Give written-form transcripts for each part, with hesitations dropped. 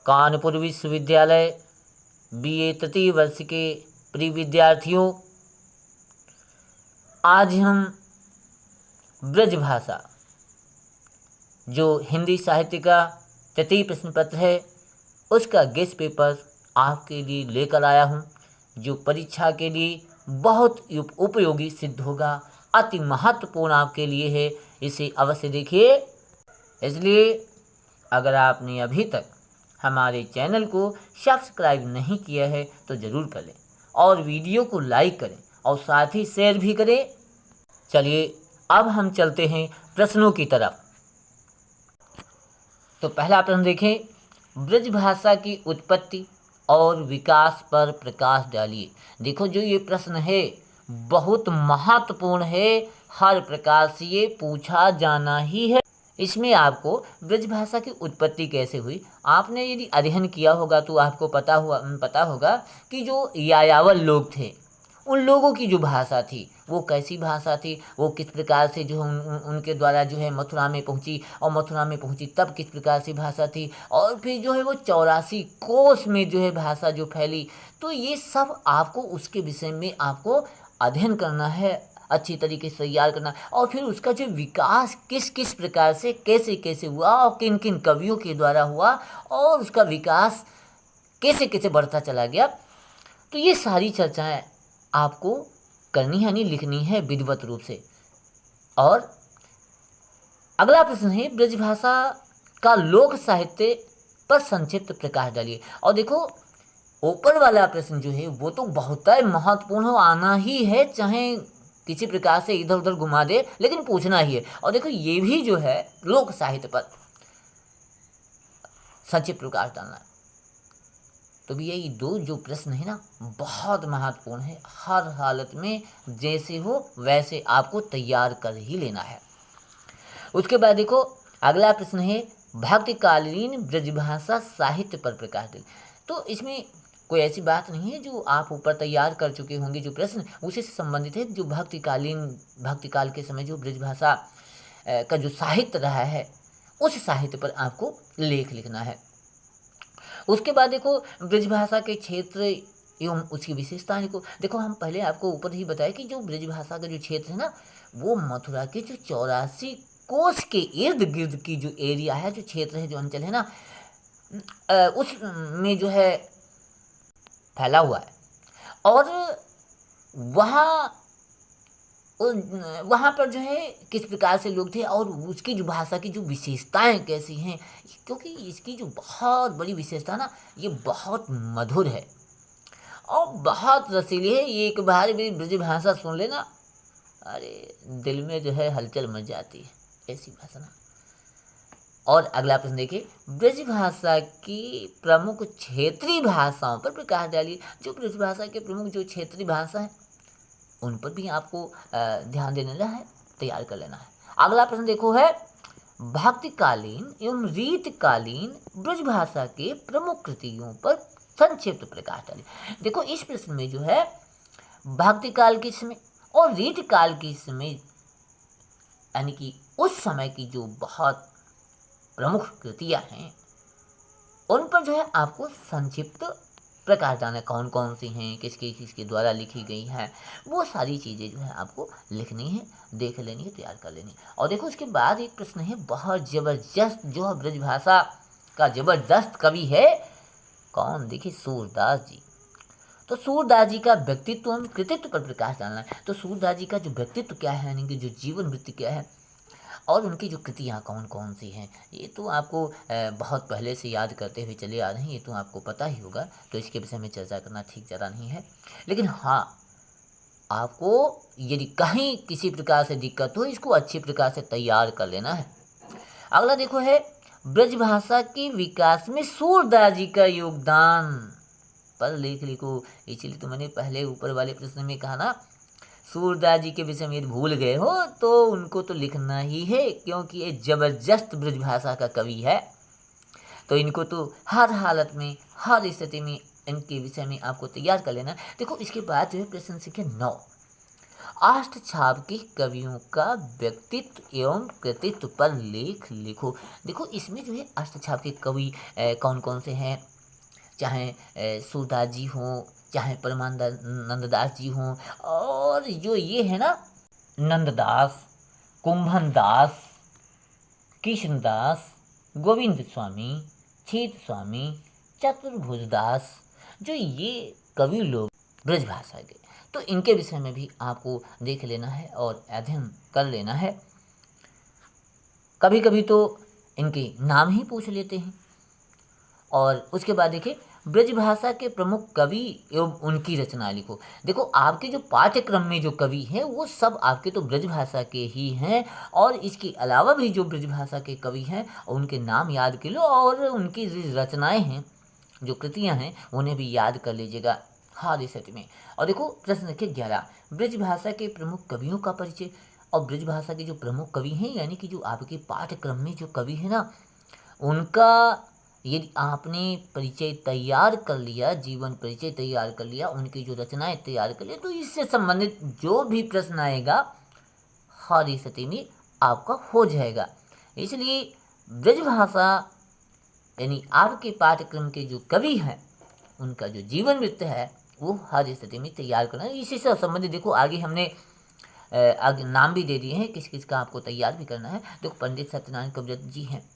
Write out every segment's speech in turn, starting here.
कानपुर विश्वविद्यालय BA तृतीय वर्ष के प्रिय विद्यार्थियों, आज हम ब्रजभाषा जो हिंदी साहित्य का तृतीय प्रश्न पत्र है उसका गेस्ट पेपर आपके लिए लेकर आया हूं, जो परीक्षा के लिए बहुत उपयोगी सिद्ध होगा, अति महत्वपूर्ण आपके लिए है। इसे अवश्य देखिए। इसलिए अगर आपने अभी तक हमारे चैनल को सब्सक्राइब नहीं किया है तो ज़रूर कर लें और वीडियो को लाइक करें और साथ ही शेयर भी करें। चलिए अब हम चलते हैं प्रश्नों की तरफ। तो पहला प्रश्न देखें, ब्रजभाषा की उत्पत्ति और विकास पर प्रकाश डालिए। देखो जो ये प्रश्न है बहुत महत्वपूर्ण है, हर प्रकार से ये पूछा जाना ही है। इसमें आपको ब्रजभाषा की उत्पत्ति कैसे हुई, आपने यदि अध्ययन किया होगा तो आपको पता होगा कि जो यायावर लोग थे उन लोगों की जो भाषा थी वो कैसी भाषा थी, वो किस प्रकार से जो उनके द्वारा जो है मथुरा में पहुंची, और मथुरा में पहुंची तब किस प्रकार से भाषा थी, और फिर जो है वो 84 कोस में जो है भाषा जो फैली। तो ये सब आपको उसके विषय में आपको अध्ययन करना है, अच्छी तरीके से तैयार करना, और फिर उसका जो विकास किस किस प्रकार से कैसे कैसे हुआ और किन किन कवियों के द्वारा हुआ और उसका विकास कैसे कैसे बढ़ता चला गया। तो ये सारी चर्चाएं आपको करनी है, नहीं लिखनी है विधिवत रूप से। और अगला प्रश्न है, ब्रजभाषा का लोक साहित्य पर संक्षिप्त प्रकाश डालिए। और देखो ऊपर वाला प्रश्न जो है वो तो बहुत ही महत्वपूर्ण हो, आना ही है, चाहे किसी प्रकार से इधर उधर घुमा दे लेकिन पूछना ही है। और देखो ये भी जो है लोक साहित्य पर संक्षिप्त प्रकाश डालना है। तो भी यही दो जो प्रश्न है ना बहुत महत्वपूर्ण है, हर हालत में जैसे हो वैसे आपको तैयार कर ही लेना है। उसके बाद देखो अगला प्रश्न है, भक्तिकालीन ब्रजभाषा साहित्य पर प्रकाश डालिए। तो इसमें कोई ऐसी बात नहीं है, जो आप ऊपर तैयार कर चुके होंगे जो प्रश्न उसी से संबंधित है। जो भक्तिकाल के समय जो ब्रजभाषा का जो साहित्य रहा है उस साहित्य पर आपको लेख लिखना है। उसके बाद देखो ब्रजभाषा के क्षेत्र एवं उसकी विशेषताएं को देखो। हम पहले आपको ऊपर ही बताया कि जो ब्रजभाषा का जो क्षेत्र है ना वो मथुरा के जो 84 कोस के इर्द गिर्द की जो एरिया है, जो क्षेत्र है, जो अंचल है ना, उसमें जो है फैला हुआ है। और वहाँ पर जो है किस प्रकार से लोग थे और उसकी जो भाषा की जो विशेषताएं कैसी हैं, क्योंकि इसकी जो बहुत बड़ी विशेषता ना ये बहुत मधुर है और बहुत रसीली है। ये एक बार भी ब्रजभाषा सुन लेना, अरे दिल में जो है हलचल मच जाती है, ऐसी भाषा ना। और अगला प्रश्न देखिए, ब्रजभाषा की प्रमुख क्षेत्रीय भाषाओं पर प्रकाश डालिए। जो ब्रजभाषा के प्रमुख जो क्षेत्रीय भाषा है उन पर भी आपको ध्यान देना है, तैयार कर लेना है। अगला प्रश्न देखो है, भक्तिकालीन एवं रीतकालीन ब्रजभाषा के प्रमुख कृतियों पर संक्षिप्त प्रकाश डालिए। देखो इस प्रश्न में जो है भक्तिकाल के समय और रीतकाल के समय यानी कि उस समय की जो बहुत प्रमुख कृतियां हैं उन पर जो है आपको संक्षिप्त प्रकाश डालना, कौन कौन सी हैं, किसके द्वारा लिखी गई हैं, वो सारी चीज़ें जो है आपको लिखनी है, देख लेनी है, तैयार कर लेनी है। और देखो उसके बाद एक प्रश्न है बहुत ज़बरदस्त, जो है ब्रजभाषा का ज़बरदस्त कवि है कौन, देखिए सूरदास जी। तो सूरदास जी का व्यक्तित्व एवं कृतित्व पर प्रकाश डालना है। तो सूरदास जी का जो व्यक्तित्व क्या है, यानी कि जो जीवन वृत्ति क्या है और उनकी जो कृतियाँ कौन कौन सी हैं, ये तो आपको बहुत पहले से याद करते हुए चले आ रहे हैं, ये तो आपको पता ही होगा। तो इसके विषय में चर्चा करना ठीक ज़्यादा नहीं है, लेकिन हाँ आपको यदि कहीं किसी प्रकार से दिक्कत हो इसको अच्छी प्रकार से तैयार कर लेना है। अगला देखो है, ब्रजभाषा के विकास में सूरदास जी का योगदान पर लेख लिखो। इसलिए तो मैंने पहले ऊपर वाले प्रश्न में कहा ना, सूरदास जी के विषय में यदि भूल गए हो तो उनको तो लिखना ही है, क्योंकि ये जबरदस्त ब्रजभाषा का कवि है। तो इनको तो हर हालत में हर स्थिति में इनके विषय में आपको तैयार कर लेना। देखो इसके बाद जो है प्रश्न संख्या 9, अष्टछाप के कवियों का व्यक्तित्व एवं कृतित्व पर लेख लिखो। देखो इसमें जो है अष्टछाप के कवि कौन कौन से हैं, चाहे सूरदास जी हों, चाहे परमानंददास जी हों, और जो ये है ना नंददास, कुंभनदास, कृष्णदास, गोविंद स्वामी, छेद स्वामी, चतुर्भुजदास, जो ये कवि लोग ब्रजभाषा के, तो इनके विषय में भी आपको देख लेना है और अध्ययन कर लेना है। कभी कभी तो इनके नाम ही पूछ लेते हैं। और उसके बाद देखिए ब्रजभाषा के प्रमुख कवि एवं उनकी रचना लिखो। देखो आपके जो पाठ्यक्रम में जो कवि हैं वो सब आपके तो ब्रजभाषा के ही हैं, और इसके अलावा भी जो ब्रजभाषा के कवि हैं उनके नाम याद कर लो, और उनकी जो रचनाएँ हैं, जो कृतियाँ हैं, उन्हें भी याद कर लीजिएगा हाल सत्य में। और देखो प्रश्न संख्या 11, ब्रजभाषा के प्रमुख कवियों का परिचय। और ब्रजभाषा के जो प्रमुख कवि हैं, यानी कि जो आपके पाठ्यक्रम में जो कवि हैं ना, उनका यदि आपने परिचय तैयार कर लिया, जीवन परिचय तैयार कर लिया, उनकी जो रचनाएं तैयार कर लिया, तो इससे संबंधित जो भी प्रश्न आएगा हर स्थिति में आपका हो जाएगा। इसलिए ब्रजभाषा यानी आपके पाठ्यक्रम के जो कवि हैं उनका जो जीवन वृत्त है वो हर स्थिति में तैयार करना है। इसी से संबंधित देखो आगे हमने आगे नाम भी दे दिए हैं किस किस का आपको तैयार भी करना है। देखो पंडित सत्यनारायण कविराज जी हैं,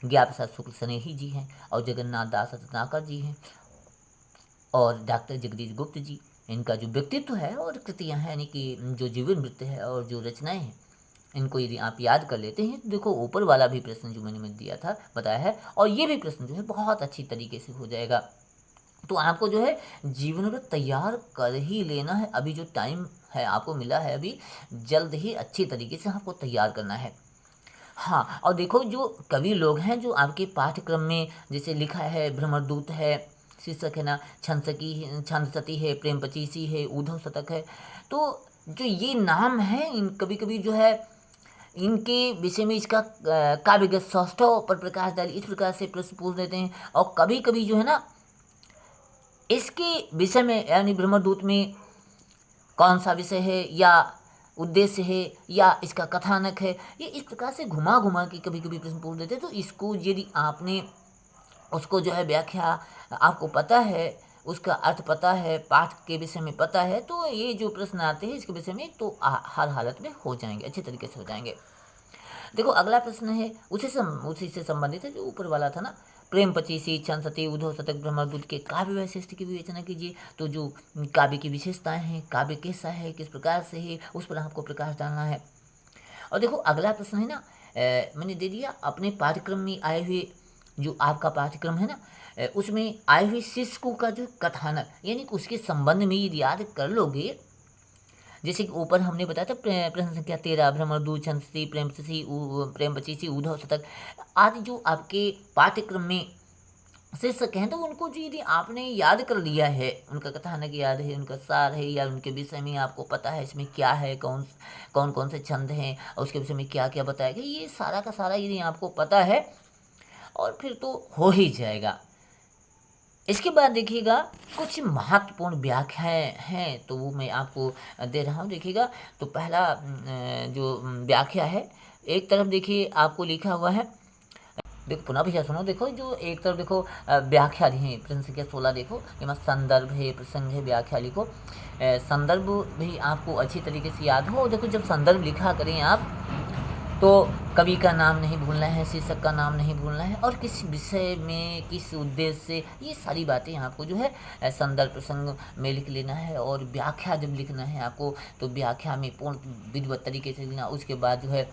ज्ञा प्रसाद शुक्ल स्नेही जी हैं, और जगन्नाथ दास रत्नाकर जी हैं, और डॉक्टर जगदीश गुप्त जी। इनका जो व्यक्तित्व है और कृतियाँ हैं, यानी कि जो जीवन वृत्त है और जो रचनाएं हैं, इनको यदि आप याद कर लेते हैं तो देखो ऊपर वाला भी प्रश्न जो मैंने दिया था बताया है, और ये भी प्रश्न जो है बहुत अच्छी तरीके से हो जाएगा। तो आपको जो है जीवन वृत्त तैयार कर ही लेना है। अभी जो टाइम है आपको मिला है, अभी जल्द ही अच्छी तरीके से आपको तैयार करना है। हाँ, और देखो जो कवि लोग हैं जो आपके पाठ्यक्रम में जैसे लिखा है, भ्रमरदूत है, शीर्षक है ना, छंदसती है, प्रेम पचीसी है, उद्धव शतक है, तो जो ये नाम है इन कभी कभी जो है इनके विषय में इसका काव्यगत सौष्ठव पर प्रकाश डाली, इस प्रकार से प्रश्न पूछ देते हैं। और कभी कभी जो है ना इसके विषय में यानी ब्रह्मदूत में कौन सा विषय है या उद्देश्य है या इसका कथानक है, ये इस प्रकार से घुमा घुमा के कभी कभी प्रश्न पूछ देते हैं। तो इसको यदि आपने उसको जो है व्याख्या आपको पता है, उसका अर्थ पता है, पाठ के विषय में पता है, तो ये जो प्रश्न आते हैं इसके विषय में तो हर हालत में हो जाएंगे, अच्छे तरीके से हो जाएंगे। देखो अगला प्रश्न है उसी से संबंधित है जो ऊपर वाला था ना, प्रेम पचीसी, छंदसती, उद्धव शतक, भ्रमरदूत के काव्य वैशिष्ट्य की विवेचना कीजिए। तो जो काव्य की विशेषताएं हैं, काव्य कैसा है, किस प्रकार से है, उस पर आपको प्रकाश डालना है। और देखो अगला प्रश्न है ना, मैंने दे दिया अपने पाठ्यक्रम में आए हुए, जो आपका पाठ्यक्रम है ना उसमें आए हुए शिष्य का जो कथानक, यानी कि उसके संबंध में यदि याद कर लोगे, जैसे कि ऊपर हमने बताया था प्रश्न संख्या 13, भ्रमरदूत, छंदसती, प्रेम पचीसी, उद्धव शतक आदि जो आपके पाठ्यक्रम में शीर्षक हैं, तो उनको जो यदि आपने याद कर लिया है, उनका कथानक याद है, उनका सार है, या उनके विषय में आपको पता है इसमें क्या है, कौन कौन से छंद हैं और उसके विषय में क्या क्या बताया गया, ये सारा का सारा यदि आपको पता है और फिर तो हो ही जाएगा। इसके बाद देखिएगा कुछ महत्वपूर्ण व्याख्याएं हैं, तो वो मैं आपको दे रहा हूँ। देखिएगा तो पहला जो व्याख्या है, एक तरफ देखिए आपको लिखा हुआ है, देखो पुनः भैया सुनो, देखो जो एक तरफ देखो व्याख्या दी है, प्रश्न संख्या 16 देखो, यहाँ संदर्भ है, प्रसंग है, व्याख्या लिखो। संदर्भ भी आपको अच्छी तरीके से याद हो। देखो जब संदर्भ लिखा करें आप तो कवि का नाम नहीं भूलना है, शीर्षक का नाम नहीं भूलना है, और किस विषय में किस उद्देश्य से, ये सारी बातें आपको जो है संदर्भ प्रसंग में लिख लेना है। और व्याख्या जब लिखना है आपको तो व्याख्या में पूर्ण विधिवत तरीके से लिखना। उसके बाद जो है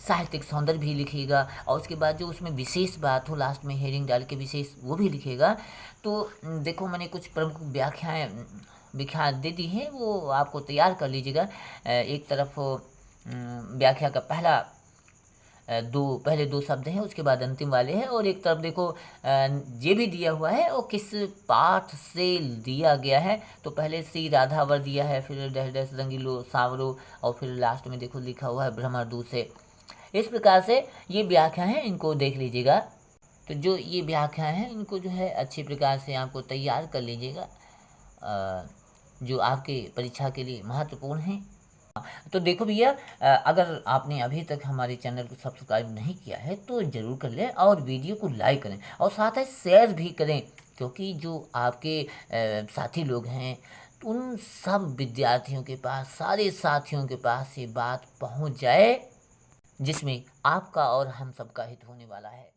साहित्यिक सौंदर्य भी लिखिएगा, और उसके बाद जो उसमें विशेष बात हो लास्ट में हेडिंग डाल के विशेष वो भी लिखिएगा। तो देखो मैंने कुछ प्रमुख व्याख्या दे दी हैं, वो आपको तैयार कर लीजिएगा। एक तरफ व्याख्या का पहले दो शब्द हैं, उसके बाद अंतिम वाले हैं, और एक तरफ देखो ये भी दिया हुआ है और किस पाठ से दिया गया है। तो पहले श्री राधावर दिया है, फिर डैश डैश रंगीलो सावरो, और फिर लास्ट में देखो लिखा हुआ है भ्रमरदूत से। इस प्रकार से ये व्याख्या है, इनको देख लीजिएगा। तो जो ये व्याख्या हैं इनको जो है अच्छी प्रकार से आपको तैयार कर लीजिएगा, जो आपके परीक्षा के लिए महत्वपूर्ण हैं। तो देखो भैया, अगर आपने अभी तक हमारे चैनल को सब्सक्राइब नहीं किया है तो ज़रूर कर लें और वीडियो को लाइक करें और साथ ही शेयर भी करें, क्योंकि जो आपके साथी लोग हैं उन सब विद्यार्थियों के पास, सारे साथियों के पास ये बात पहुंच जाए, जिसमें आपका और हम सबका हित होने वाला है।